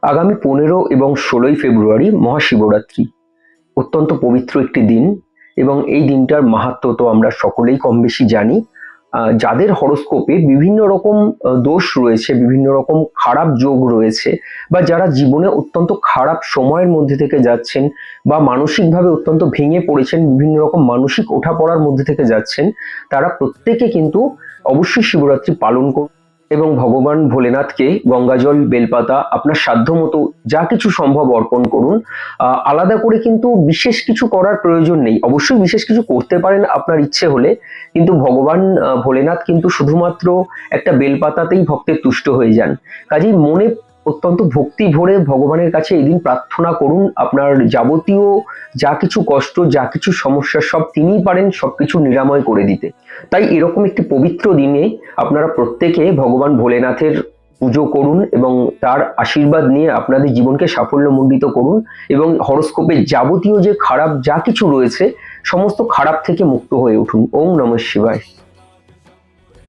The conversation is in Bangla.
আগামী 15 এবং 16ই ফেব্রুয়ারি মহাশিবরাত্রি। অত্যন্ত পবিত্র একটি দিন এবং এই দিনটার মাহাত্ম্য তো আমরা সকলেই কম বেশি জানি। যাদের হরোস্কোপে বিভিন্ন রকম দোষ রয়েছে, বিভিন্ন রকম খারাপ যোগ রয়েছে, বা যারা জীবনে অত্যন্ত খারাপ সময়ের মধ্যে থেকে যাচ্ছেন বা মানসিকভাবে অত্যন্ত ভেঙে পড়েছেন, বিভিন্ন রকম মানসিক ওঠাপড়ার মধ্যে থেকে যাচ্ছেন, তারা প্রত্যেকে কিন্তু অবশ্যই শিবরাত্রি পালন করুন এবং ভগবান ভোলেনাথকে গঙ্গাজল, বেলপাতা আপনার সাধ্যমতো যা কিছু সম্ভব অর্পণ করুন। আলাদা করে কিন্তু বিশেষ কিছু করার প্রয়োজন নেই। অবশ্যই বিশেষ কিছু করতে পারেন আপনার ইচ্ছে হলে, কিন্তু ভগবান ভোলেনাথ কিন্তু শুধুমাত্র একটা বেলপাতাতেই ভক্তের তুষ্ট হয়ে যান। কাজেই মনে অত্যন্ত ভক্তি ভরে ভগবানের কাছে এই দিন প্রার্থনা করুন। আপনার যাবতীয় যা কিছু কষ্ট, যা কিছু সমস্যা, সব তিনিই পারেন সবকিছু নিরাময় করে দিতে। তাই এরকম একটি পবিত্র দিনে আপনারা প্রত্যেকে ভগবান ভোলেনাথের পুজো করুন এবং তার আশীর্বাদ নিয়ে আপনাদের জীবনকে সাফল্যমণ্ডিত করুন এবং হরোস্কোপে যাবতীয় যে খারাপ যা কিছু রয়েছে সমস্ত খারাপ থেকে মুক্ত হয়ে উঠুন। ওম নমঃ শিবায়।